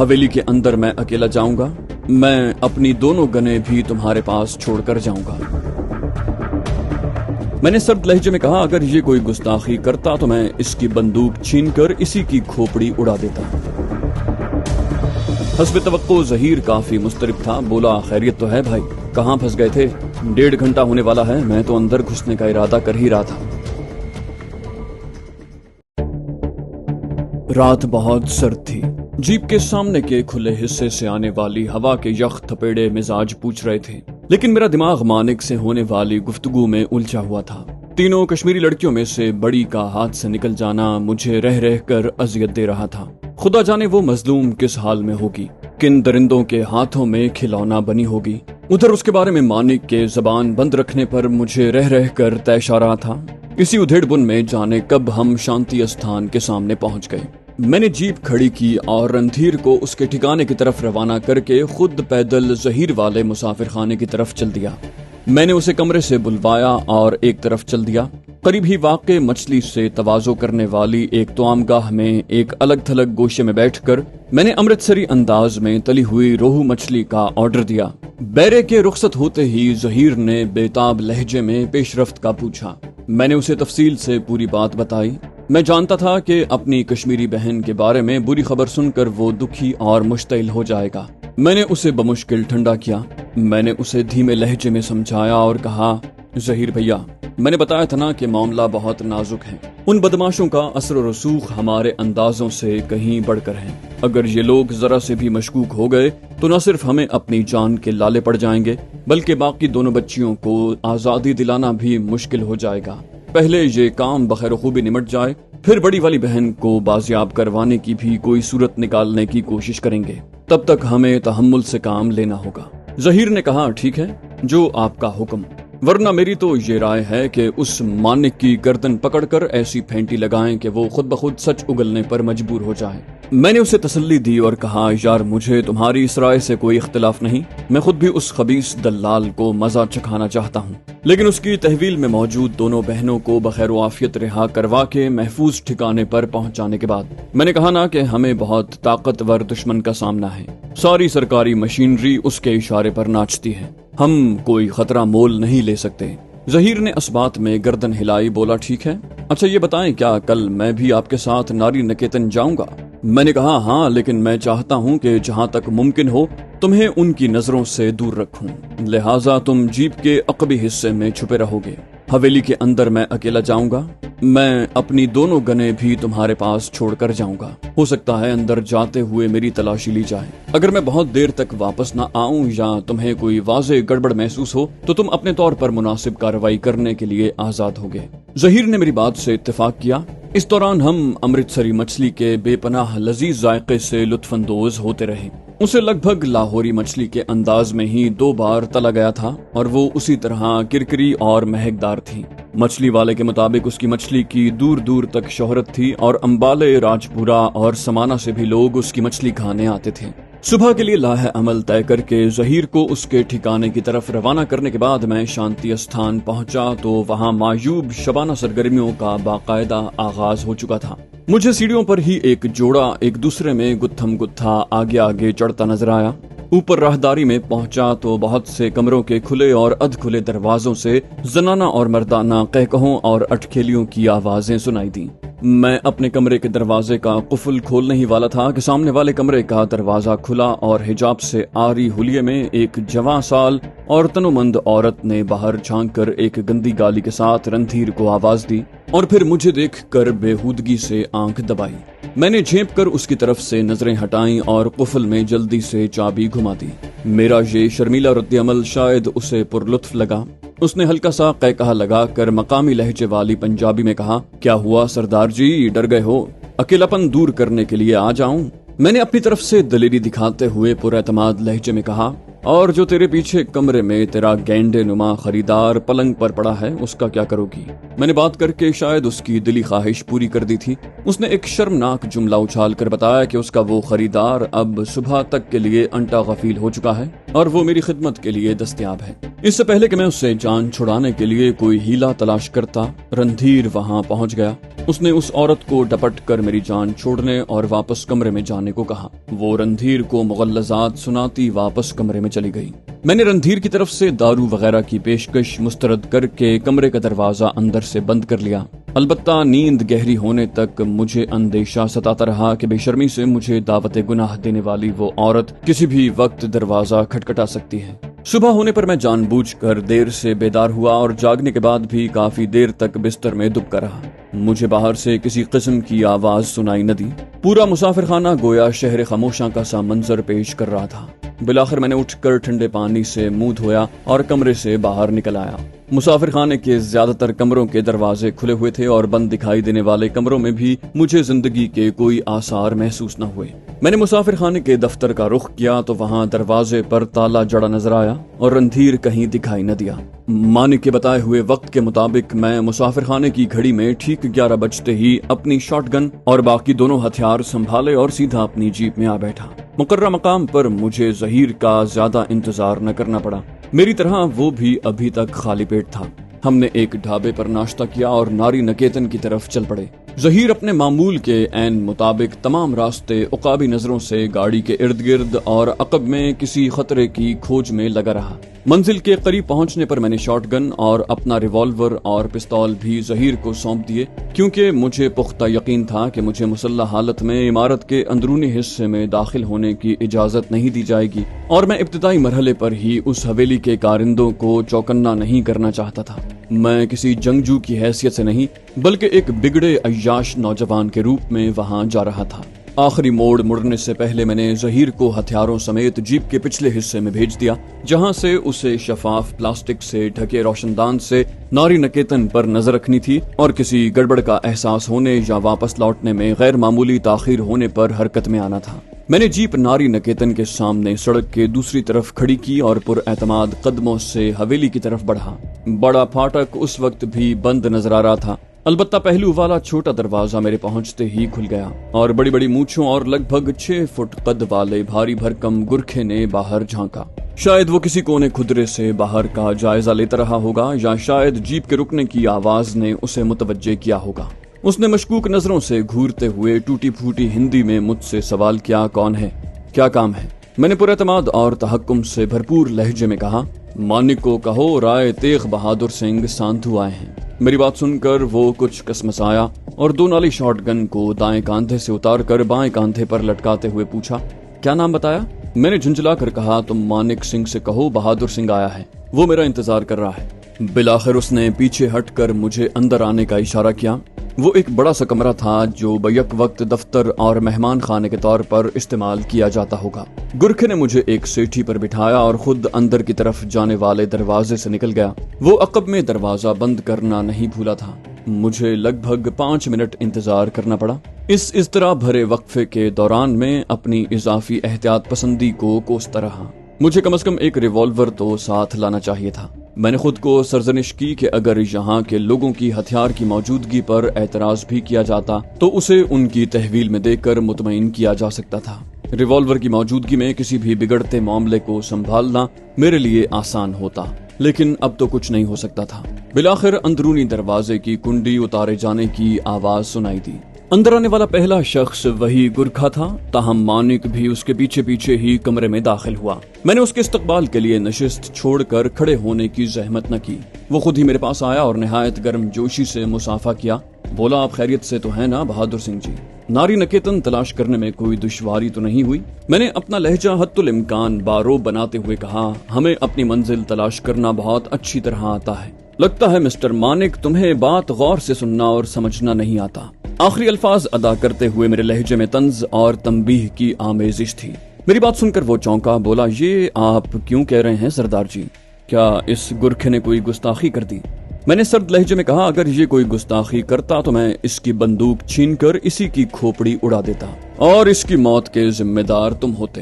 حویلی کے اندر میں اکیلا جاؤں گا، میں اپنی دونوں گنیں بھی تمہارے پاس چھوڑ کر جاؤں گا۔ میں نے سرد لہجے میں کہا، اگر یہ کوئی گستاخی کرتا تو میں اس کی بندوق چھین کر اسی کی کھوپڑی اڑا دیتا۔ حسب توقع ظہیر کافی مضطرب تھا، بولا خیریت تو ہے بھائی، کہاں پھنس گئے تھے؟ 1.5 گھنٹہ ہونے والا ہے، میں تو اندر گھسنے کا ارادہ کر ہی رہا تھا۔ رات بہت سرد تھی۔ جیپ کے سامنے کے کھلے حصے سے آنے والی ہوا کے یخ تھپیڑے مزاج پوچھ رہے تھے، لیکن میرا دماغ مانک سے ہونے والی گفتگو میں الجھا ہوا تھا۔ تینوں کشمیری لڑکیوں میں سے بڑی کا ہاتھ سے نکل جانا مجھے رہ رہ کر اذیت دے رہا تھا۔ خدا جانے وہ مظلوم کس حال میں ہوگی، کن درندوں کے ہاتھوں میں کھلونا بنی ہوگی۔ ادھر اس کے بارے میں مانک کے زبان بند رکھنے پر مجھے رہ رہ کر تیش آ رہا تھا۔ اسی ادھیڑ بن میں جانے کب ہم شانتی استھان کے سامنے پہنچ گئے۔ میں نے جیپ کھڑی کی اور رندھیر کو اس کے ٹھکانے کی طرف روانہ کر کے خود پیدل ظہیر والے مسافر خانے کی طرف چل دیا۔ میں نے اسے کمرے سے بلوایا اور ایک طرف چل دیا۔ قریب ہی واقع مچھلی سے تواضع کرنے والی ایک توام گاہ میں ایک الگ تھلگ گوشے میں بیٹھ کر میں نے امرتسری انداز میں تلی ہوئی روہو مچھلی کا آرڈر دیا۔ بیرے کے رخصت ہوتے ہی ظہیر نے بےتاب لہجے میں پیش رفت کا پوچھا۔ میں نے اسے تفصیل سے پوری بات بتائی۔ میں جانتا تھا کہ اپنی کشمیری بہن کے بارے میں بری خبر سن کر وہ دکھی اور مشتعل ہو جائے گا۔ میں نے اسے بمشکل ٹھنڈا کیا۔ میں نے اسے دھیمے لہجے میں سمجھایا اور کہا، ظہیر بھیا، میں نے بتایا تھا نا کہ معاملہ بہت نازک ہے۔ ان بدماشوں کا اثر و رسوخ ہمارے اندازوں سے کہیں بڑھ کر ہے۔ اگر یہ لوگ ذرا سے بھی مشکوک ہو گئے تو نہ صرف ہمیں اپنی جان کے لالے پڑ جائیں گے، بلکہ باقی دونوں بچیوں کو آزادی دلانا بھی مشکل ہو جائے گا۔ پہلے یہ کام بخیر و خوبی نمٹ جائے، پھر بڑی والی بہن کو بازیاب کروانے کی بھی کوئی صورت نکالنے کی کوشش کریں گے۔ تب تک ہمیں تحمل سے کام لینا ہوگا۔ ظہیر نے کہا، ٹھیک ہے، جو آپ کا حکم، ورنہ میری تو یہ رائے ہے کہ اس مانک کی گردن پکڑ کر ایسی پھینٹی لگائیں کہ وہ خود بخود سچ اگلنے پر مجبور ہو جائے۔ میں نے اسے تسلی دی اور کہا، یار مجھے تمہاری اس رائے سے کوئی اختلاف نہیں، میں خود بھی اس خبیث دلال کو مزہ چکھانا چاہتا ہوں، لیکن اس کی تحویل میں موجود دونوں بہنوں کو بخیر و عافیت رہا کروا کے محفوظ ٹھکانے پر پہنچانے کے بعد میں نے کہا نا کہ ہمیں بہت طاقتور دشمن کا سامنا ہے۔ ساری سرکاری مشینری اس کے اشارے پر ناچتی ہے، ہم کوئی خطرہ مول نہیں لے سکتے۔ ظہیر نے اس بات میں گردن ہلائی، بولا ٹھیک ہے، اچھا یہ بتائیں کیا کل میں بھی آپ کے ساتھ ناری نکیتن جاؤں گا؟ میں نے کہا ہاں، لیکن میں چاہتا ہوں کہ جہاں تک ممکن ہو تمہیں ان کی نظروں سے دور رکھوں، لہٰذا تم جیپ کے عقبی حصے میں چھپے رہو گے۔ حویلی کے اندر میں اکیلا جاؤں گا، میں اپنی دونوں گنیں بھی تمہارے پاس چھوڑ کر جاؤں گا۔ ہو سکتا ہے اندر جاتے ہوئے میری تلاشی لی جائے۔ اگر میں بہت دیر تک واپس نہ آؤں یا تمہیں کوئی واضح گڑبڑ محسوس ہو تو تم اپنے طور پر مناسب کارروائی کرنے کے لیے آزاد ہوگے۔ ظہیر نے میری بات سے اتفاق کیا۔ اس دوران ہم امرتسری مچھلی کے بے پناہ لذیذ ذائقے سے لطف اندوز ہوتے رہے۔ اسے لگ بھگ لاہوری مچھلی کے انداز میں ہی 2 بار تلا گیا تھا اور وہ اسی طرح کرکری اور مہکدار تھی۔ مچھلی والے کے مطابق اس کی مچھلی کی دور دور تک شہرت تھی اور امبالے، راجپورہ اور سمانا سے بھی لوگ اس کی مچھلی کھانے آتے تھے۔ صبح کے لیے لاہ عمل طے کر کے ظہیر کو اس کے ٹھکانے کی طرف روانہ کرنے کے بعد میں شانتی استھان پہنچا تو وہاں معیوب شبانہ سرگرمیوں کا باقاعدہ آغاز ہو چکا تھا۔ مجھے سیڑھیوں پر ہی ایک جوڑا ایک دوسرے میں گتھم گتھا آگے آگے چڑھتا نظر آیا۔ اوپر راہداری میں پہنچا تو بہت سے کمروں کے کھلے اور ادھ کھلے دروازوں سے زنانہ اور مردانہ قہقہوں اور اٹکھیلیوں کی آوازیں سنائی دیں۔ میں اپنے کمرے کے دروازے کا قفل کھولنے ہی والا تھا کہ سامنے والے کمرے کا دروازہ کھلا اور حجاب سے آری حلیے میں ایک جوان سال اور تنومند عورت نے باہر جھانک کر ایک گندی گالی کے ساتھ رندھیر کو آواز دی اور پھر مجھے دیکھ کر بےہودگی سے آنکھ دبائی۔ میں نے جھینپ کر اس کی طرف سے نظریں ہٹائیں اور قفل میں جلدی سے چابی گھما دی۔ میرا یہ شرمیلا رد عمل شاید اسے پرلطف لگا۔ اس نے ہلکا سا قہقہا لگا کر مقامی لہجے والی پنجابی میں کہا، کیا ہوا سردار جی، ڈر گئے ہو؟ اکیلاپن دور کرنے کے لیے آ جاؤں؟ میں نے اپنی طرف سے دلیری دکھاتے ہوئے پر اعتماد لہجے میں کہا، اور جو تیرے پیچھے کمرے میں تیرا گینڈے نما خریدار پلنگ پر پڑا ہے اس کا کیا کرو گی؟ میں نے بات کر کے شاید اس کی دلی خواہش پوری کر دی تھی۔ اس نے ایک شرمناک جملہ اچھال کر بتایا کہ اس کا وہ خریدار اب صبح تک کے لیے انٹا غفیل ہو چکا ہے اور وہ میری خدمت کے لیے دستیاب ہے۔ اس سے پہلے کہ میں اس سے جان چھڑانے کے لیے کوئی ہیلا تلاش کرتا، رندھیر وہاں پہنچ گیا۔ اس نے اس عورت کو ڈپٹ کر میری جان چھوڑنے اور واپس کمرے میں جانے کو کہا۔ وہ رندھیر کو مغلظات سناتی واپس کمرے میں چلی گئی۔ میں نے رندھیر کی طرف سے دارو وغیرہ کی پیشکش مسترد کر کے کمرے کا دروازہ اندر سے بند کر لیا۔ البتہ نیند گہری ہونے تک مجھے اندیشہ ستاتا رہا کہ بے شرمی سے مجھے دعوت گناہ دینے والی وہ عورت کسی بھی وقت دروازہ کھٹکھٹا سکتی ہے۔ صبح ہونے پر میں جان بوجھ کر دیر سے بیدار ہوا اور جاگنے کے بعد بھی کافی دیر تک بستر میں دبکا رہا۔ مجھے باہر سے کسی قسم کی آواز سنائی نہ دی۔ پورا مسافر خانہ گویا شہر خاموشاں کا سا منظر پیش کر رہا تھا۔ بلاخر میں نے اٹھ کر ٹھنڈے پانی سے منہ دھویا اور کمرے سے باہر نکل آیا۔ مسافر خانے کے زیادہ تر کمروں کے دروازے کھلے ہوئے تھے اور بند دکھائی دینے والے کمروں میں بھی مجھے زندگی کے کوئی آثار محسوس نہ ہوئے۔ میں نے مسافر خانے کے دفتر کا رخ کیا تو وہاں دروازے پر تالا جڑا نظر آیا اور رندھیر کہیں دکھائی نہ دیا۔ مانک کے بتائے ہوئے وقت کے مطابق میں مسافر خانے کی گھڑی میں ٹھیک 11 بجتے ہی اپنی شاٹ گن اور باقی دونوں ہتھیار سنبھالے اور سیدھا اپنی جیپ میں آ بیٹھا۔ مقررہ مقام پر مجھے ظہیر کا زیادہ انتظار نہ کرنا پڑا۔ میری طرح وہ بھی ابھی تک خالی پیٹ تھا۔ ہم نے ایک ڈھابے پر ناشتہ کیا اور ناری نکیتن کی طرف چل پڑے۔ ظہیر اپنے معمول کے عین مطابق تمام راستے عقابی نظروں سے گاڑی کے ارد گرد اور عقب میں کسی خطرے کی کھوج میں لگا رہا۔ منزل کے قریب پہنچنے پر میں نے شاٹ گن اور اپنا ریوالور اور پستول بھی ظہیر کو سونپ دیے، کیونکہ مجھے پختہ یقین تھا کہ مجھے مسلح حالت میں عمارت کے اندرونی حصے میں داخل ہونے کی اجازت نہیں دی جائے گی، اور میں ابتدائی مرحلے پر ہی اس حویلی کے کارندوں کو چوکنا نہیں کرنا چاہتا تھا۔ میں کسی جنگجو کی حیثیت سے نہیں بلکہ ایک بگڑے عیاش نوجوان کے روپ میں وہاں جا رہا تھا۔ آخری موڑ مڑنے سے پہلے میں نے ظہیر کو ہتھیاروں سمیت جیپ کے پچھلے حصے میں بھیج دیا، جہاں سے اسے شفاف پلاسٹک سے ڈھکے روشن دان سے ناری نکیتن پر نظر رکھنی تھی اور کسی گڑبڑ کا احساس ہونے یا واپس لوٹنے میں غیر معمولی تاخیر ہونے پر حرکت میں آنا تھا۔ میں نے جیپ ناری نکیتن کے سامنے سڑک کے دوسری طرف کھڑی کی اور پر اعتماد قدموں سے حویلی کی طرف بڑھا۔ بڑا پھاٹک اس وقت بھی بند نظر آ رہا تھا، البتہ پہلو والا چھوٹا دروازہ میرے پہنچتے ہی کھل گیا اور بڑی بڑی مونچھوں اور لگ بھگ 6 فٹ قد والے بھاری بھرکم گرکھے نے باہر جھانکا۔ شاید وہ کسی کونے کھدرے سے باہر کا جائزہ لیتا رہا ہوگا یا شاید جیپ کے رکنے کی آواز نے اسے متوجہ کیا ہوگا۔ اس نے مشکوک نظروں سے گھورتے ہوئے ٹوٹی پھوٹی ہندی میں مجھ سے سوال کیا، کون ہے، کیا کام ہے؟ میں نے پراعتماد اور تحکم سے بھرپور لہجے میں کہا، مانک کو کہو رائے تیغ بہادر سنگھ سانتھو آئے ہیں۔ میری بات سن کر وہ کچھ کسمسایا اور 2 نالی شاٹ گن کو دائیں کاندھے سے اتار کر بائیں کاندھے پر لٹکاتے ہوئے پوچھا، کیا نام بتایا؟ میں نے جھنجھلا کر کہا، تم مانک سنگھ سے کہو بہادر سنگھ آیا ہے، وہ میرا انتظار کر رہا ہے۔ بالآخر اس نے پیچھے ہٹ کر مجھے اندر آنے کا اشارہ کیا۔ وہ ایک بڑا سا کمرہ تھا جو بیک وقت دفتر اور مہمان خانے کے طور پر استعمال کیا جاتا ہوگا۔ گرکھے نے مجھے ایک سیٹھی پر بٹھایا اور خود اندر کی طرف جانے والے دروازے سے نکل گیا۔ وہ عقب میں دروازہ بند کرنا نہیں بھولا تھا۔ مجھے لگ بھگ 5 منٹ انتظار کرنا پڑا۔ اس اضطراب بھرے وقفے کے دوران میں اپنی اضافی احتیاط پسندی کو کوستا رہا۔ مجھے کم از کم ایک ریوالور تو ساتھ لانا چاہیے تھا۔ میں نے خود کو سرزنش کی کہ اگر یہاں کے لوگوں کی ہتھیار کی موجودگی پر اعتراض بھی کیا جاتا تو اسے ان کی تحویل میں دے کر مطمئن کیا جا سکتا تھا۔ ریوالور کی موجودگی میں کسی بھی بگڑتے معاملے کو سنبھالنا میرے لیے آسان ہوتا، لیکن اب تو کچھ نہیں ہو سکتا تھا۔ بالآخر اندرونی دروازے کی کنڈی اتارے جانے کی آواز سنائی دی۔ اندر آنے والا پہلا شخص وہی گرکھا تھا، تاہم مانک بھی اس کے پیچھے پیچھے ہی کمرے میں داخل ہوا۔ میں نے اس کے استقبال کے لیے نشست چھوڑ کر کھڑے ہونے کی زحمت نہ کی۔ وہ خود ہی میرے پاس آیا اور نہایت گرم جوشی سے مصافحہ کیا۔ بولا، آپ خیریت سے تو ہیں نا بہادر سنگھ جی؟ ناری نکیتن تلاش کرنے میں کوئی دشواری تو نہیں ہوئی؟ میں نے اپنا لہجہ حت الامکان بارو بناتے ہوئے کہا، ہمیں اپنی منزل تلاش کرنا بہت اچھی طرح آتا ہے۔ لگتا ہے مسٹر مانک تمہیں بات غور سے سننا اور سمجھنا نہیں آتا۔ آخری الفاظ ادا کرتے ہوئے میرے لہجے میں طنز اور تنبیہ کی آمیزش تھی۔ میری بات سن کر وہ چونکا۔ بولا، یہ آپ کیوں کہہ رہے ہیں سردار جی؟ کیا اس گرکھے نے کوئی گستاخی کر دی؟ میں نے سرد لہجے میں کہا، اگر یہ کوئی گستاخی کرتا تو میں اس کی بندوق چھین کر اسی کی کھوپڑی اڑا دیتا اور اس کی موت کے ذمہ دار تم ہوتے۔